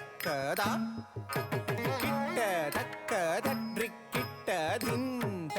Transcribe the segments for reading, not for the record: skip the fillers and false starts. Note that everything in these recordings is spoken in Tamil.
தக்கதா கிட்ட தக்க தட்ரி கிட்ட திந்த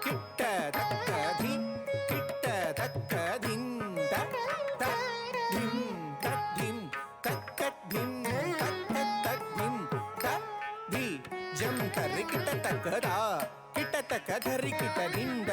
கிட்ட தக்க தி கிட்ட தக்க திந்த திம் தத்திம் தக்கத்திம் தத்தத்திம் தி ஜம் தரி கிட்ட தக்கதா கிட்ட தக்க தரி கிட்ட திந்த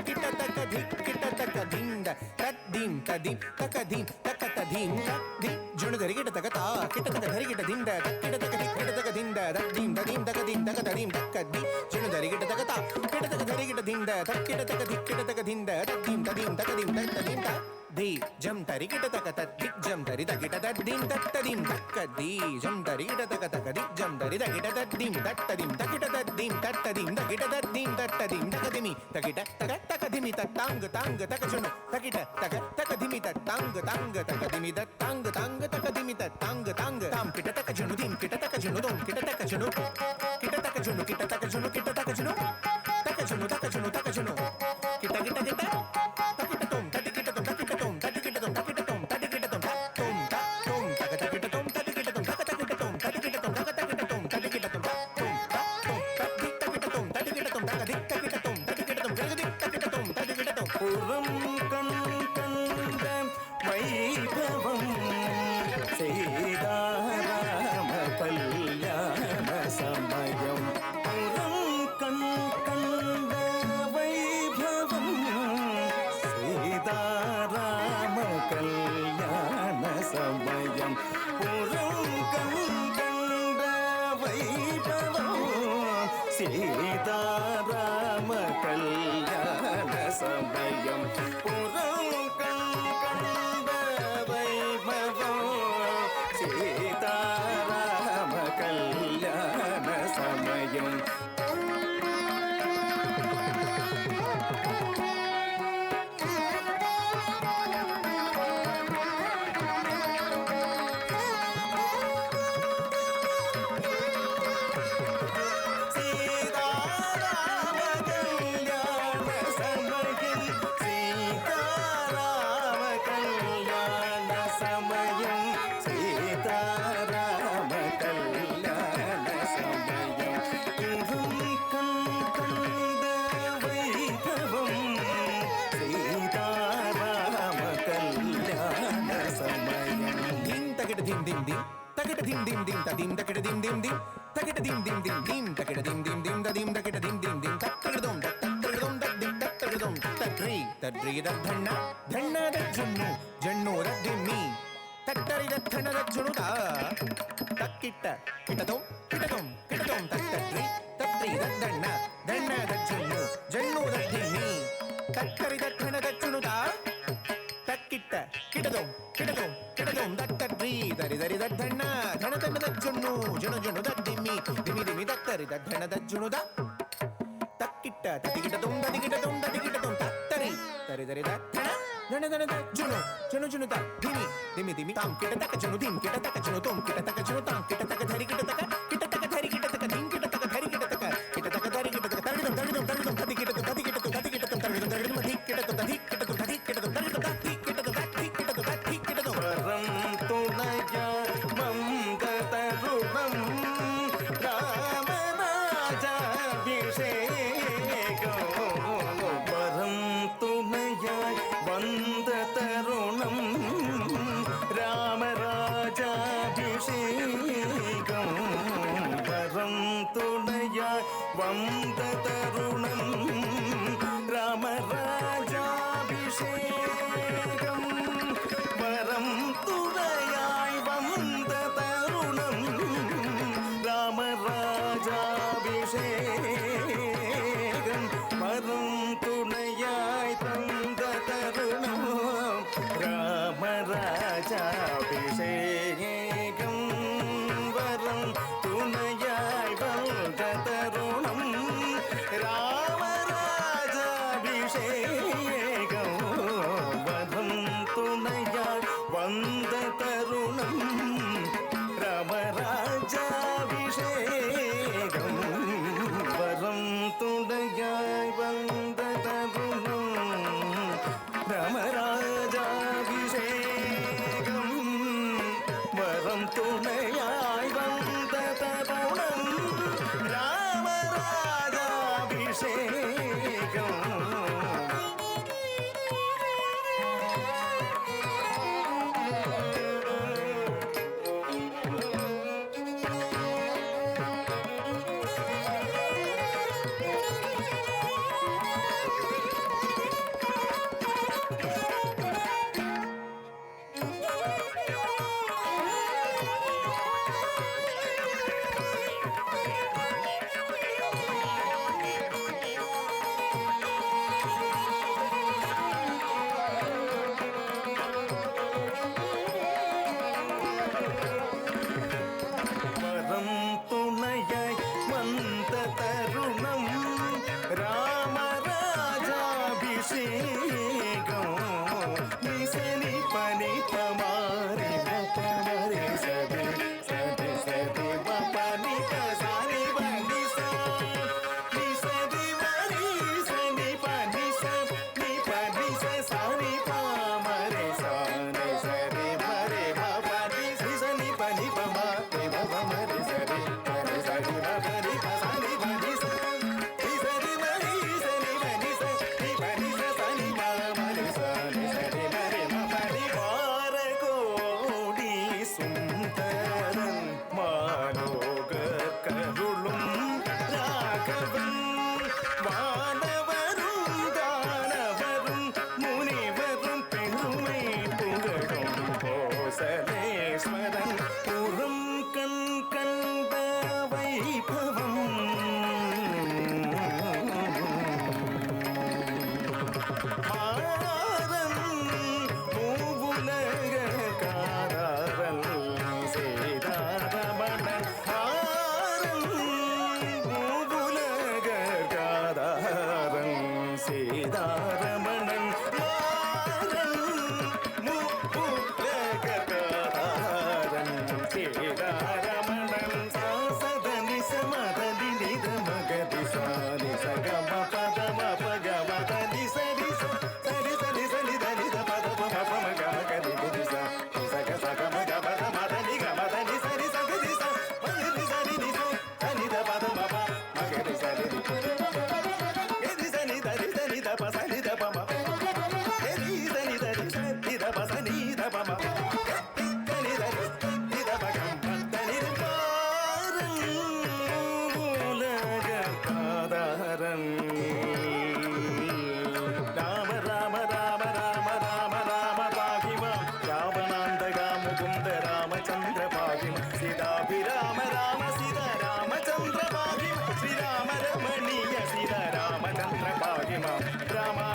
கிட்ட தக்க தி கிட்ட தக்க திந்த தத்திம் ததிம் தக்கதிம் தக்கத்ததிம் தி ஜுணு தரி கிட்ட தக்க தா கிட்ட தக்க தரி கிட்ட திந்த கிட்ட தக்க தி கிட்ட தக்க திந்த தத்திம் ததிம் தக்கதிம் தக்கததிம் தக்கதி ஜுணு தரி கிட்ட தக்க தா கிட்ட தக்க தரி கிட்ட திந்த கிட்ட தக்க தி கிட்ட தக்க திந்த தத்திம் ததிம் தக்கதிம் தக்கதிம் தி ஜம் தரி கிட்ட தக்க தத்தி ஜம் தரி தக்கிட்ட தத்திம் தத்ததிம் தக்கதி ஜம் தரி கிட்ட தக்க தக்கதி ஜம் தரி தக்கிட்ட தத்திம் தத்ததிம் தக்கிட்ட தத்திம் தத்ததிம் தக்கிட்ட தத்திம் தத்ததிம் தக்கதிமி தக்கிட்ட தக தக்கதிமி தத்தாங்க தாங்க தக்கஜுனு தக்கிட்ட தக தக்கதிமி தத்தாங்க தாங்க தக்கதிமி தத்தாங்க தாங்க தக்கதிமி தத்தாங்க தாங்க தாம் கிட்ட தக்கஜுனு திம் கிட்ட தக்கஜுனு தோம் கிட்ட தக்கஜுனு கிட்ட தக்கஜுனு கிட்ட தக்கஜுனு கிட்ட தக்கஜுனு தக்கஜுனு தக்கஜுனு தக்கஜுனு கிட்ட கிட்ட கிட்ட தக்கிட்ட தோம் தக்கிட்ட தோம் தக்கிட்ட தோம் தக்கிட்ட தோம் தக்கிட்ட தோம் தக்கிட்ட தோம் தோம் தோம் தக்க தக்கிட்ட தோம் தக்கிட்ட தோம் தக்க தக்கிட்ட தோம் தக்கிட்ட தோம் தக்க தக்கிட்ட தோம் தக்கிட்ட தோம் தோம் தக்கிட்ட தோம் தக்கிட்ட தோம் தக்க தக்கிட்ட தோம் தக்கிட்ட தோம் தக்கிட்ட தோம் தக்கிட்ட தோம் புறம் கண்ட வைபவம் செய்தாராம கல்யாண சமயம் புறம் கண்ட வைபவம் செய்தாராம கல்யாண சமயம் புறம் கண்ட வைபவம் சீதாராம கல்யாண சமயம் புறம் கண்ட வைபவம் சீதாராம கல்யாண சமயம் dim dim dim takita dim dim dim ta dim takita dim dim dim takita dim dim dim dim takita dim dim dim ta dim takita dim dim dim takadum takadum takadum takri tadri da dhanna dhanna da junnu jannu da dimmi tattari da dhanna da junnu da takita kitadum kitadum kitadum tattri tadri da dhanna dhanna da junnu jannu da dimmi tattari da dhanna da junnu da takita kitadum kitadum kitadum tattri dari dari da dhanna dhanna dhanna da junnu junnu junnu da dimmi dimmi dimmi tattari da dhanna da junnu da takita tatikitadum tatikitadum tatikitadum tattari dari dari da dhanna dhanna dhanna da junnu junnu junnu da dimmi dimmi dimmi tam kita taka junnu dim kita taka junnu tom kita taka junnu tam kita taka dhari kita taka dhari kita taka dim kita taka dhari kita taka dhari kita taka taridum taridum taridum tatikitadum tatikitadum tatikitadum taridum taridum tatikitadum tatikitadum tatikitadum taridum tatikitadum tatikitadum tatikitadum வரம் துணைய வந்த தருணம் ராமராஜாபிஷேகம் வரம் துணையாய் வந்த தருணம் ராமராஜாபிஷேகம் வரம் துணையாய் வந்த தருணம் ராமராஜாபிஷேகம் வரம் துணையாய் வந்த தருணம் ராமராஜாபிஷேகம் வரம் துணையாய் தந்த தருணம் ராமராஜாபிஷேகம் வரம் துணையாய் வந்த தருணம் ராமராஜாபிஷேகம் வரம் துணையாய் வந்த தருணம் ராமராஜாபிஷேகம் வரம் துணையாய் வந்த தருணம் ராமராஜாபிஷேகம் வரம் துணை అభిషేకం నిసని పని పమారి పమరి సది సది సది పని సని బని సా ని సది మరి సని పని సని పని సని పమరి సని సరి మరి పని సని పని పమరి పమరి సరి మరి సరి మరి సని పని సని సరి మరి సని పని సని పని సని పమరి సని సరి మరి పని பாரகோடி சுந்தரன் மாலோக கருளும் ராகவன் வானவரும் தானவரும் முனிவரும் பெருமை புகழும் கோசலேஸ்வரன் புறம் கண் கண்ட வைபவம் மாறன் மூவுலக காரல் செய்தாரமணன் ஆரன் மூவுலக காரல் செய்தாரமணன் மாறன் மூவுலக காரல் செய்தாரமணன் சாசதனி சமதனி நித மகதி சாரி சகம பதம பகவதனி சரி சரி சரி சரி தனி த பத பம மக மகதி நிதி ச சக சக மக பத மதனி க மதனி சரி சகதி ச மகதி சரி நி ச தனி த பத மப மகதி சரி எதி சனி தரி சனி த ப சனி த பம எதி சனி தரி சனி த ப சனி த பம தனி தரி தி த பகம் தனி பாரன் உலக காதரன் ராம ராம ராம ராம ராம ராம பாகிமா ராவணாந்தகா முகுந்த ராமச்சந்திர பாகிம் சீதாபிராம ராம சீதா ராமச்சந்திர பாகிம் ஸ்ரீராம ரமணீய சீதா ராமச்சந்திர பாகிமா ராமா